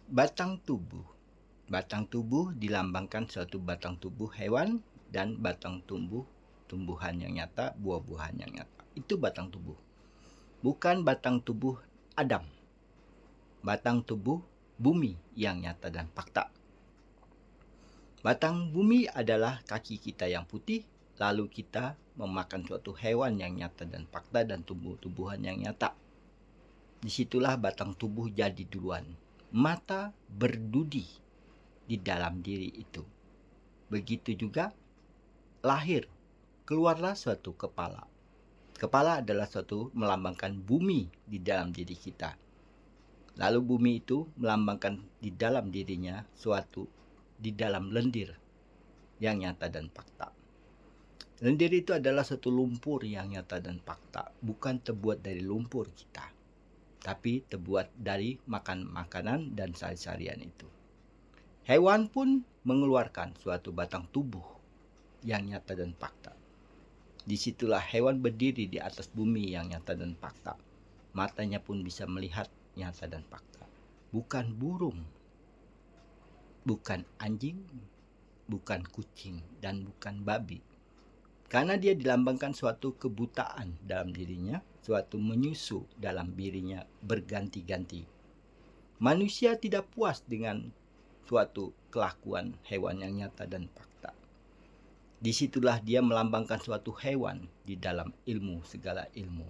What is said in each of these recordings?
Batang tubuh. Batang tubuh dilambangkan suatu batang tubuh hewan dan batang tumbuhan yang nyata, buah-buahan yang nyata. Itu batang tubuh. Bukan batang tubuh Adam. Batang tubuh bumi yang nyata dan fakta. Batang bumi adalah kaki kita yang putih, lalu kita memakan suatu hewan yang nyata dan fakta dan tumbuh-tumbuhan yang nyata. Disitulah batang tubuh jadi duluan. Mata berdudi di dalam diri itu. Begitu juga lahir, keluarlah suatu kepala. Kepala adalah suatu melambangkan bumi di dalam diri kita. Lalu bumi itu melambangkan di dalam dirinya suatu di dalam lendir yang nyata dan fakta. Lendir itu adalah suatu lumpur yang nyata dan fakta, bukan terbuat dari lumpur kita, tapi terbuat dari makan makanan dan sari-sarian itu. Hewan pun mengeluarkan suatu batang tubuh yang nyata dan fakta. Disitulah hewan berdiri di atas bumi yang nyata dan fakta. Matanya pun bisa melihat nyata dan fakta. Bukan burung, bukan anjing, bukan kucing, dan bukan babi. Karena dia dilambangkan suatu kebutaan dalam dirinya, suatu menyusu dalam dirinya berganti-ganti. Manusia tidak puas dengan suatu kelakuan hewan yang nyata dan fakta. Disitulah dia melambangkan suatu hewan di dalam ilmu segala ilmu.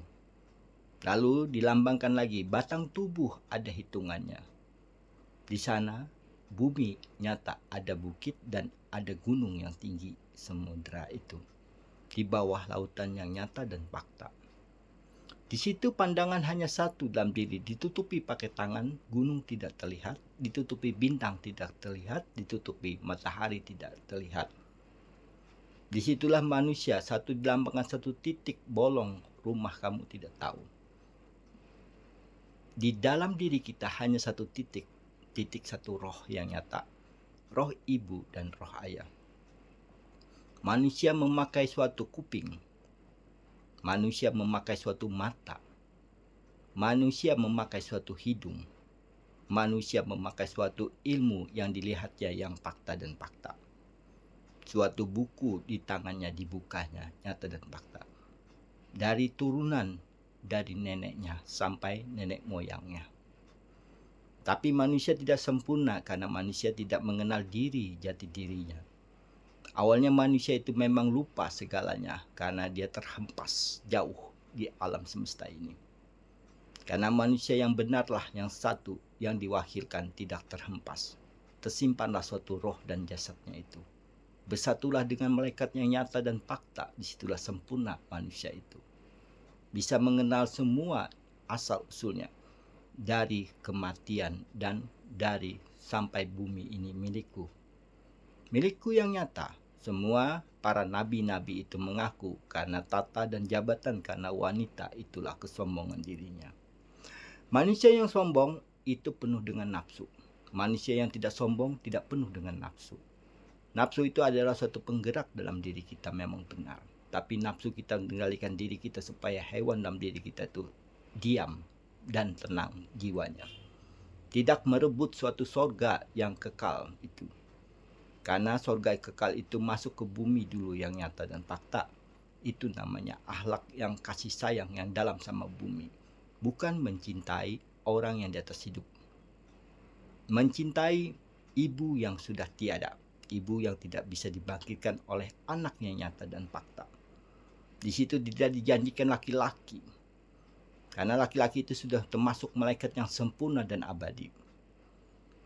Lalu dilambangkan lagi batang tubuh ada hitungannya. Di sana bumi nyata ada bukit dan ada gunung yang tinggi samudra itu. Di bawah lautan yang nyata dan fakta. Di situ pandangan hanya satu dalam diri, ditutupi pakai tangan, gunung tidak terlihat, ditutupi bintang tidak terlihat, ditutupi matahari tidak terlihat. Disitulah manusia, satu dilambangkan satu titik bolong, rumah kamu tidak tahu. Di dalam diri kita hanya satu titik, titik satu roh yang nyata, roh ibu dan roh ayah. Manusia memakai suatu kuping, manusia memakai suatu mata, manusia memakai suatu hidung, manusia memakai suatu ilmu yang dilihatnya yang fakta dan fakta. Suatu buku di tangannya dibukanya, nyata dan fakta. Dari turunan dari neneknya sampai nenek moyangnya. Tapi manusia tidak sempurna karena manusia tidak mengenal diri, jati dirinya. Awalnya manusia itu memang lupa segalanya karena dia terhempas jauh di alam semesta ini. Karena manusia yang benarlah yang satu yang diwakilkan tidak terhempas. Tersimpanlah suatu roh dan jasadnya itu. Bersatulah dengan malaikat yang nyata dan fakta, disitulah sempurna manusia itu. Bisa mengenal semua asal-usulnya dari kematian dan dari sampai bumi ini milikku. Milikku yang nyata. Semua para nabi-nabi itu mengaku karena tata dan jabatan karena wanita itulah kesombongan dirinya. Manusia yang sombong itu penuh dengan nafsu. Manusia yang tidak sombong tidak penuh dengan nafsu. Nafsu itu adalah suatu penggerak dalam diri kita memang benar. Tapi nafsu kita mengendalikan diri kita supaya hewan dalam diri kita itu diam dan tenang jiwanya. Tidak merebut suatu sorga yang kekal itu. Karena sorga kekal itu masuk ke bumi dulu yang nyata dan fakta. Itu namanya akhlak yang kasih sayang yang dalam sama bumi. Bukan mencintai orang yang di atas hidup. Mencintai ibu yang sudah tiada. Ibu yang tidak bisa dibangkitkan oleh anaknya nyata dan fakta. Di situ tidak dijanjikan laki-laki. Karena laki-laki itu sudah termasuk malaikat yang sempurna dan abadi.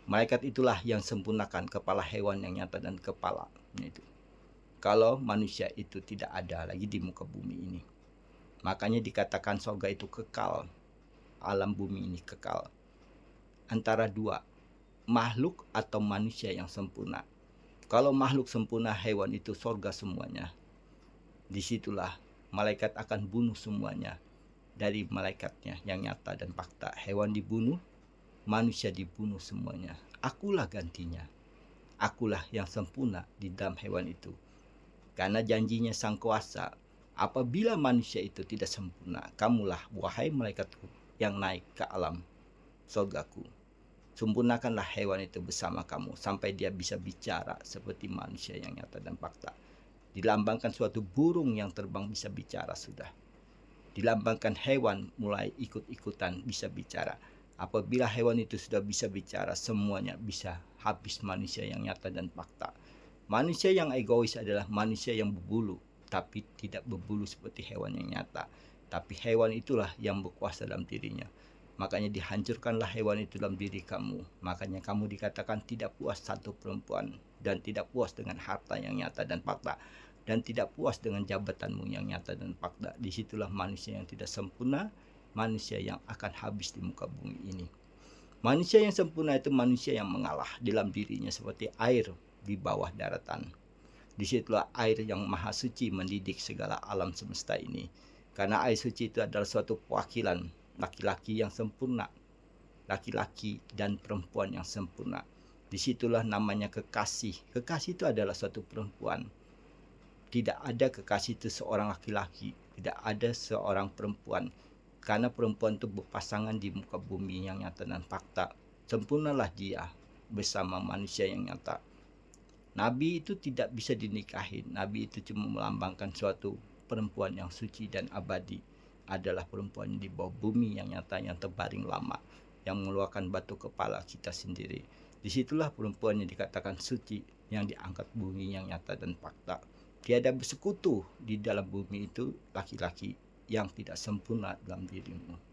Malaikat itulah yang sempurnakan kepala hewan yang nyata dan kepala itu. Kalau manusia itu tidak ada lagi di muka bumi ini. Makanya dikatakan surga itu kekal. Alam bumi ini kekal. Antara dua, makhluk atau manusia yang sempurna. Kalau makhluk sempurna, hewan itu surga semuanya. Disitulah malaikat akan bunuh semuanya. Dari malaikatnya yang nyata dan fakta. Hewan dibunuh, manusia dibunuh semuanya. Akulah gantinya. Akulah yang sempurna di dalam hewan itu. Karena janjinya sang kuasa, apabila manusia itu tidak sempurna, kamulah wahai malaikatku yang naik ke alam surgaku. Sempurnakanlah hewan itu bersama kamu sampai dia bisa bicara seperti manusia yang nyata dan fakta. Dilambangkan suatu burung yang terbang bisa bicara sudah. Dilambangkan hewan mulai ikut-ikutan bisa bicara. Apabila hewan itu sudah bisa bicara, semuanya bisa habis manusia yang nyata dan fakta. Manusia yang egois adalah manusia yang berbulu, tapi tidak berbulu seperti hewan yang nyata. Tapi hewan itulah yang berkuasa dalam dirinya. Makanya dihancurkanlah hewan itu dalam diri kamu. Makanya kamu dikatakan tidak puas satu perempuan dan tidak puas dengan harta yang nyata dan fakta. Dan tidak puas dengan jabatanmu yang nyata dan fakta. Disitulah manusia yang tidak sempurna, manusia yang akan habis di muka bumi ini. Manusia yang sempurna itu manusia yang mengalah dalam dirinya seperti air di bawah daratan. Disitulah air yang maha suci mendidik segala alam semesta ini. Karena air suci itu adalah suatu perwakilan laki-laki yang sempurna, laki-laki dan perempuan yang sempurna. Disitulah namanya kekasih. Kekasih itu adalah suatu perempuan. Tidak ada kekasih itu seorang laki-laki, tidak ada seorang perempuan. Karena perempuan itu berpasangan di muka bumi yang nyata dan fakta. Sempurnalah dia bersama manusia yang nyata. Nabi itu tidak bisa dinikahi. Nabi itu cuma melambangkan suatu perempuan yang suci dan abadi. Adalah perempuan di bawah bumi yang nyata, yang terbaring lama, yang mengeluarkan batu kepala kita sendiri. Disitulah perempuan yang dikatakan suci, yang diangkat bumi yang nyata dan fakta. Tiada bersekutu di dalam bumi itu laki-laki yang tidak sempurna dalam dirimu.